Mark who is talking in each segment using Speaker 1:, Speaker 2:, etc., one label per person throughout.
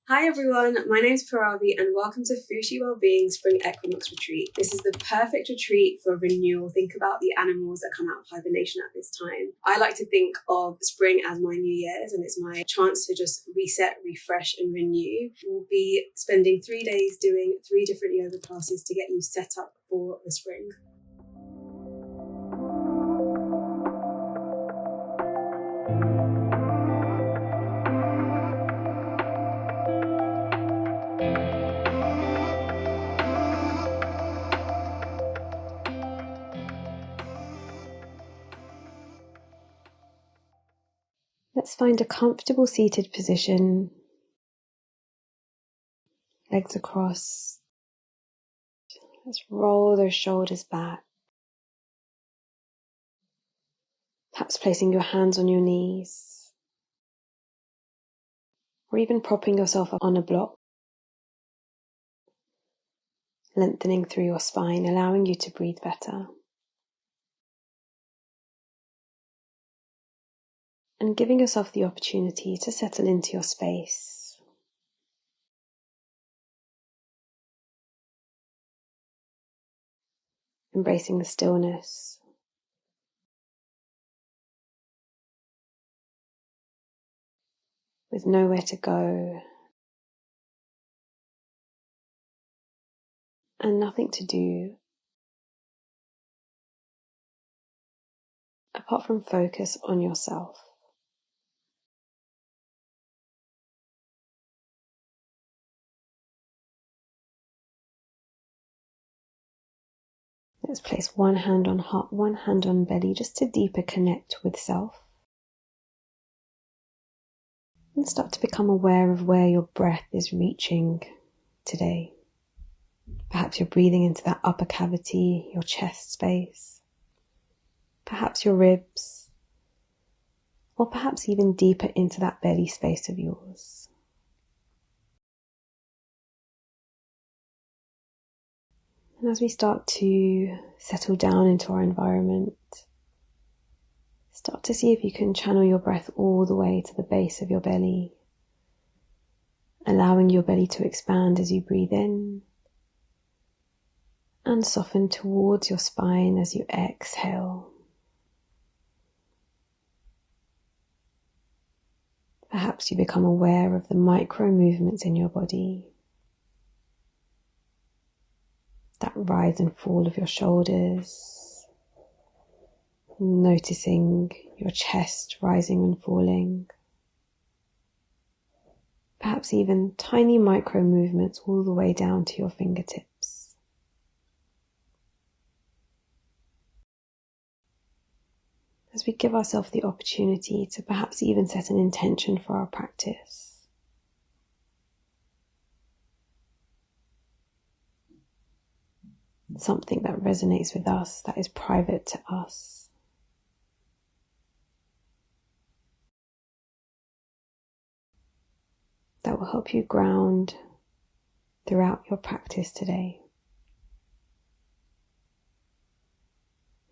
Speaker 1: Hi everyone, my name is Paravi and welcome to Fushi Wellbeing Spring Equinox Retreat. This is the perfect retreat for renewal. Think about the animals that come out of hibernation at this time. I like to think of spring as my New Year's, and it's my chance to just reset, refresh and renew. We'll be spending 3 days doing 3 different yoga classes to get you set up for the spring. Let's find a comfortable seated position, legs across. Let's roll those shoulders back. Perhaps placing your hands on your knees, or even propping yourself up on a block, lengthening through your spine, allowing you to breathe better. And giving yourself the opportunity to settle into your space. Embracing the stillness. With nowhere to go. And nothing to do apart from focus on yourself. Let's place one hand on heart, one hand on belly, just to deeper connect with self. And start to become aware of where your breath is reaching today. Perhaps you're breathing into that upper cavity, your chest space. Perhaps your ribs. Or perhaps even deeper into that belly space of yours. And as we start to settle down into our environment, start to see if you can channel your breath all the way to the base of your belly, allowing your belly to expand as you breathe in and soften towards your spine as you exhale. Perhaps you become aware of the micro movements in your body, that rise and fall of your shoulders, noticing your chest rising and falling. Perhaps even tiny micro movements all the way down to your fingertips. As we give ourselves the opportunity to perhaps even set an intention for our practice. Something that resonates with us, that is private to us. That will help you ground throughout your practice today.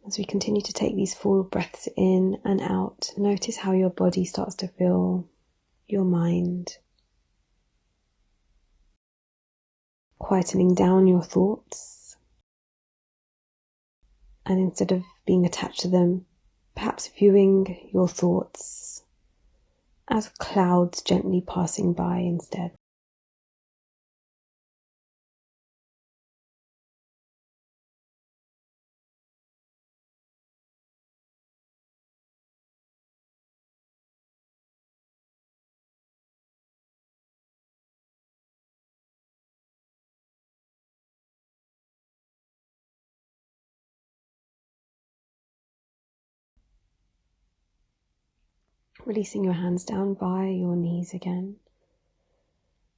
Speaker 1: As we continue to take these full breaths in and out, notice how your body starts to fill your mind, quietening down your thoughts. And instead of being attached to them, perhaps viewing your thoughts as clouds gently passing by instead. Releasing your hands down by your knees again.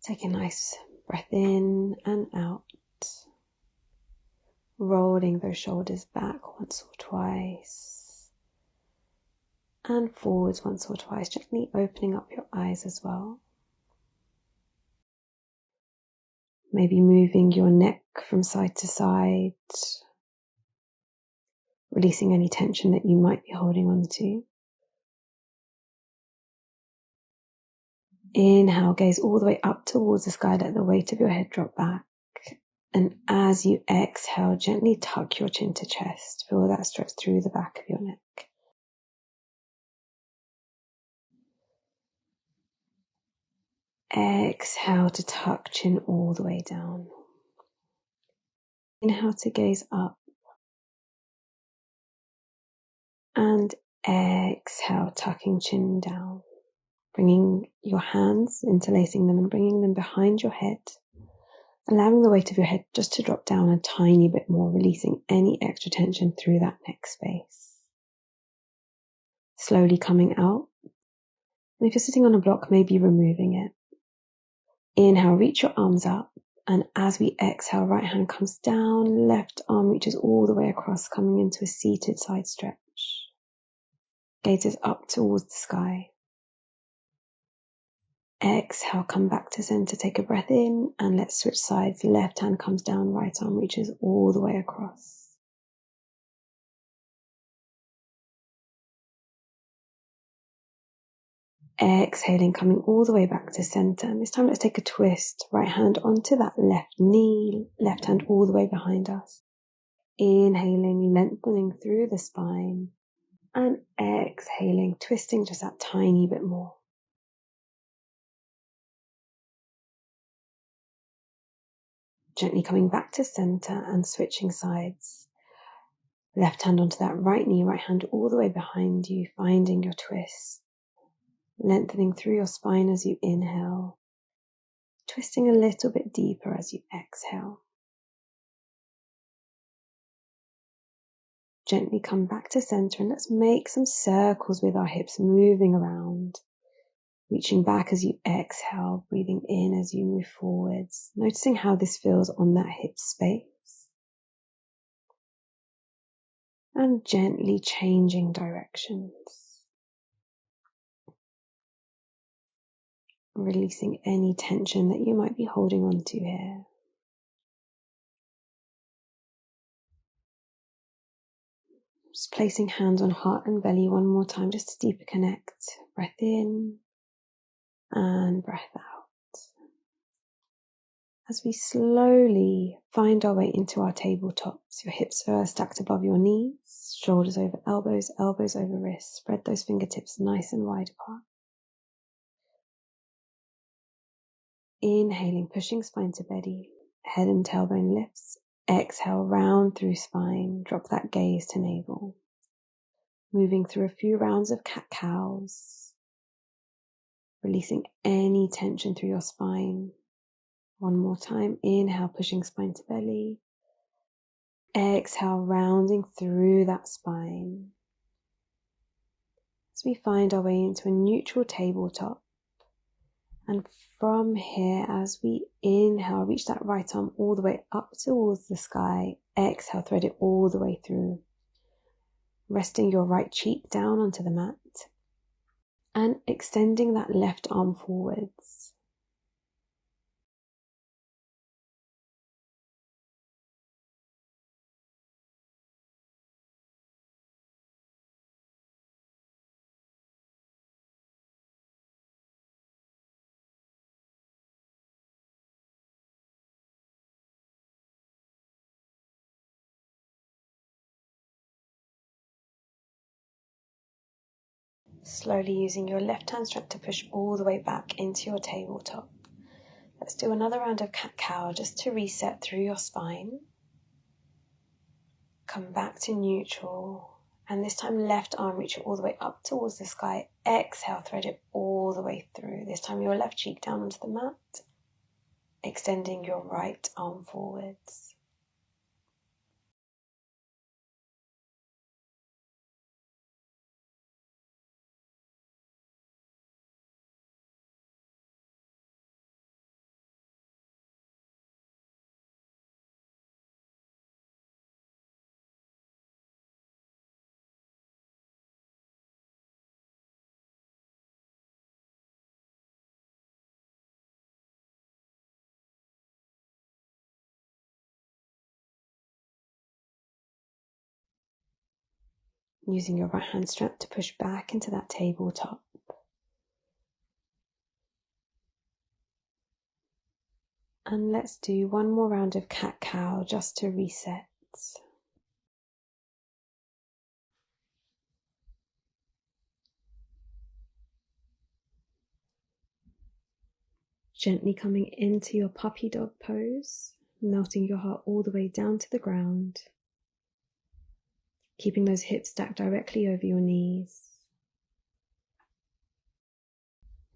Speaker 1: Take a nice breath in and out. Rolling those shoulders back once or twice. And forwards once or twice, gently opening up your eyes as well. Maybe moving your neck from side to side. Releasing any tension that you might be holding on to. Inhale, gaze all the way up towards the sky, let the weight of your head drop back. And as you exhale, gently tuck your chin to chest. Feel that stretch through the back of your neck. Exhale to tuck chin all the way down. Inhale to gaze up. And exhale, tucking chin down. Bringing your hands, interlacing them and bringing them behind your head. Allowing the weight of your head just to drop down a tiny bit more, releasing any extra tension through that neck space. Slowly coming out. And if you're sitting on a block, maybe removing it. Inhale, reach your arms up. And as we exhale, right hand comes down, left arm reaches all the way across, coming into a seated side stretch. Gazes up towards the sky. Exhale, come back to center, take a breath in, and let's switch sides. Left hand comes down, right arm reaches all the way across. Exhaling, coming all the way back to center. And this time let's take a twist. Right hand onto that left knee, left hand all the way behind us. Inhaling, lengthening through the spine. And exhaling, twisting just that tiny bit more. Gently coming back to center and switching sides. Left hand onto that right knee, right hand all the way behind you, finding your twist. Lengthening through your spine as you inhale. Twisting a little bit deeper as you exhale. Gently come back to center and let's make some circles with our hips moving around. Reaching back as you exhale, breathing in as you move forwards. Noticing how this feels on that hip space. And gently changing directions. Releasing any tension that you might be holding on to here. Just placing hands on heart and belly one more time just to deeper connect. Breath in and breath out. As we slowly find our way into our tabletops, your hips are stacked above your knees, shoulders over elbows, elbows over wrists. Spread those fingertips nice and wide apart. Inhaling, pushing spine to belly, head and tailbone lifts. Exhale, round through spine, drop that gaze to navel. Moving through a few rounds of cat-cows, releasing any tension through your spine. One more time, inhale, pushing spine to belly. Exhale, rounding through that spine. As we find our way into a neutral tabletop. And from here, as we inhale, reach that right arm all the way up towards the sky. Exhale, thread it all the way through. Resting your right cheek down onto the mat. And extending that left arm forwards. Slowly using your left hand strap to push all the way back into your tabletop. Let's do another round of cat-cow just to reset through your spine. Come back to neutral. And this time left arm reach it all the way up towards the sky. Exhale, thread it all the way through. This time your left cheek down onto the mat. Extending your right arm forwards. Using your right hand strap to push back into that tabletop. And let's do one more round of cat-cow just to reset. Gently coming into your puppy dog pose, melting your heart all the way down to the ground, keeping those hips stacked directly over your knees.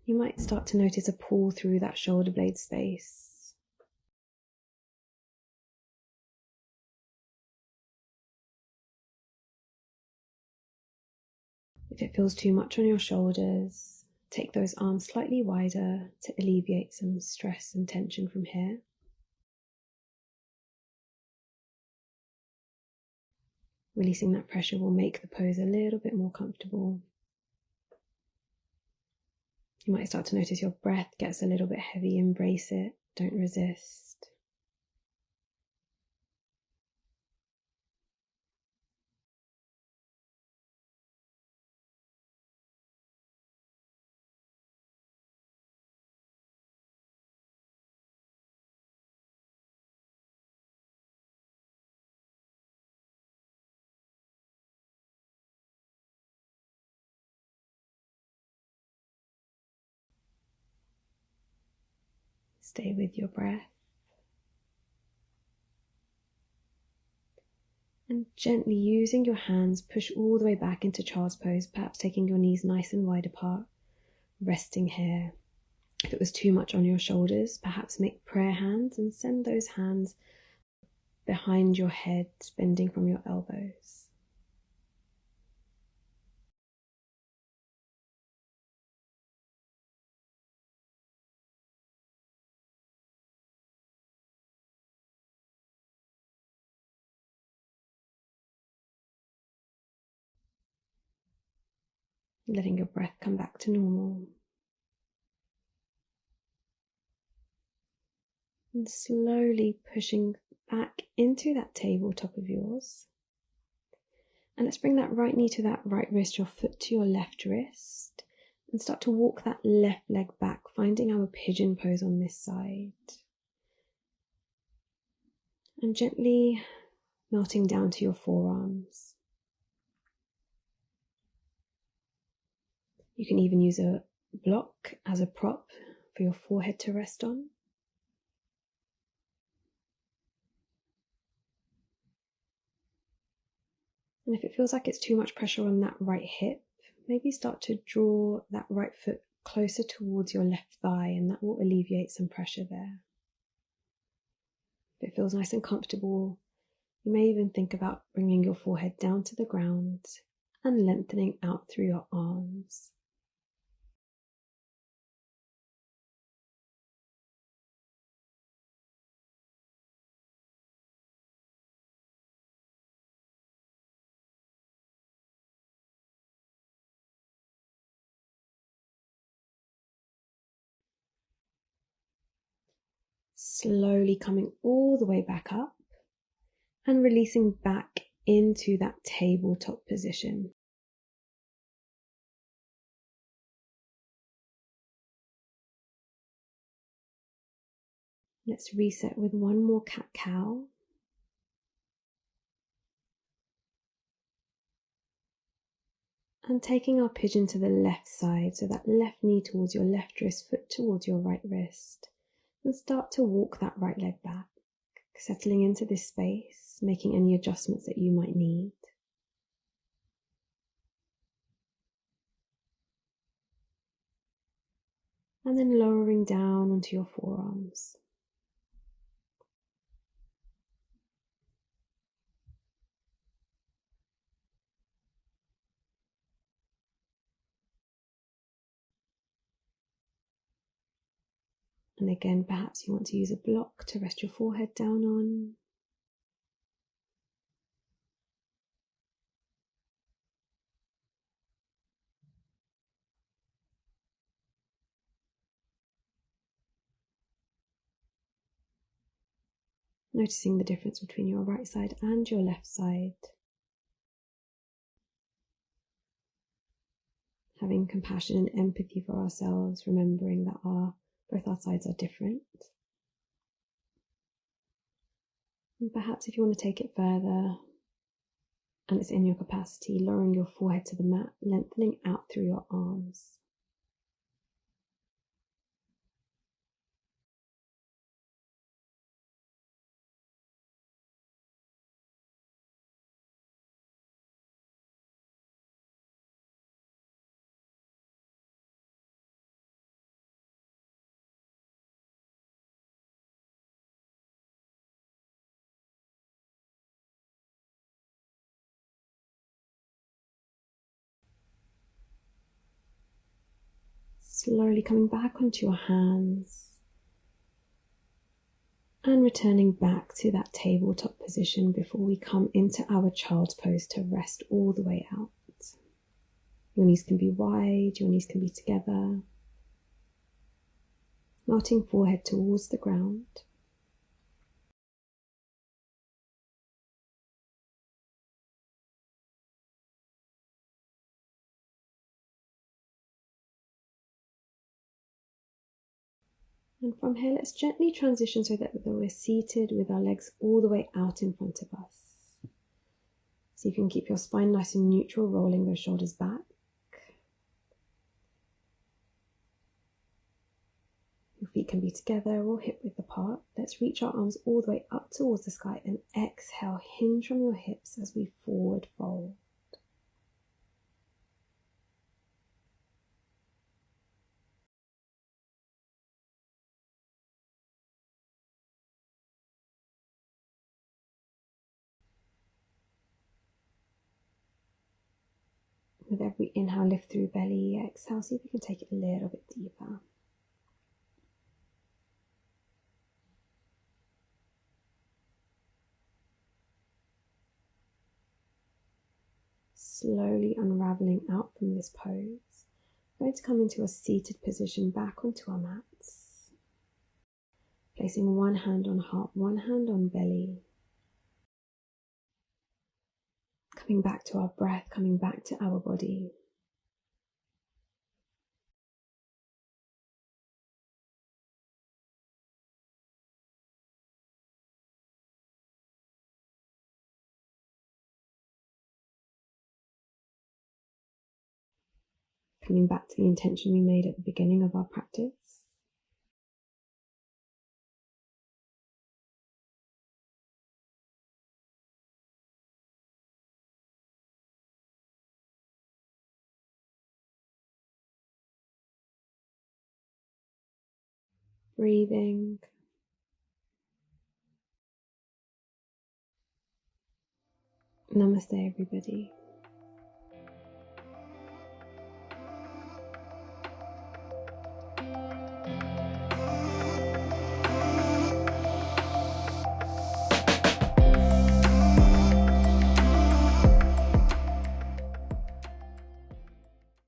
Speaker 1: You might start to notice a pull through that shoulder blade space. If it feels too much on your shoulders, take those arms slightly wider to alleviate some stress and tension from here. Releasing that pressure will make the pose a little bit more comfortable. You might start to notice your breath gets a little bit heavy. Embrace it, don't resist. Stay with your breath. And gently using your hands, push all the way back into child's pose, perhaps taking your knees nice and wide apart, resting here. If it was too much on your shoulders, perhaps make prayer hands and send those hands behind your head, bending from your elbows. Letting your breath come back to normal. And slowly pushing back into that tabletop of yours. And let's bring that right knee to that right wrist, your foot to your left wrist, and start to walk that left leg back, finding our pigeon pose on this side. And gently melting down to your forearms. You can even use a block as a prop for your forehead to rest on. And if it feels like it's too much pressure on that right hip, maybe start to draw that right foot closer towards your left thigh, and that will alleviate some pressure there. If it feels nice and comfortable, you may even think about bringing your forehead down to the ground and lengthening out through your arms. Slowly coming all the way back up and releasing back into that tabletop position. Let's reset with one more cat-cow. And taking our pigeon to the left side, so that left knee towards your left wrist, foot towards your right wrist. And start to walk that right leg back, settling into this space, making any adjustments that you might need. And then lowering down onto your forearms. And again, perhaps you want to use a block to rest your forehead down on. Noticing the difference between your right side and your left side. Having compassion and empathy for ourselves, remembering that both our sides are different. And perhaps if you want to take it further, and it's in your capacity, lowering your forehead to the mat, lengthening out through your arms. Slowly coming back onto your hands and returning back to that tabletop position before we come into our child's pose to rest all the way out. Your knees can be wide, your knees can be together. Melting forehead towards the ground. And from here, let's gently transition so that we're seated with our legs all the way out in front of us. So you can keep your spine nice and neutral, rolling those shoulders back. Your feet can be together or hip width apart. Let's reach our arms all the way up towards the sky and exhale, hinge from your hips as we forward fold. With every inhale, lift through belly, exhale, see if you can take it a little bit deeper. Slowly unraveling out from this pose. We're going to come into a seated position back onto our mats. Placing one hand on heart, one hand on belly. Coming back to our breath, coming back to our body. Coming back to the intention we made at the beginning of our practice. Breathing. Namaste, everybody.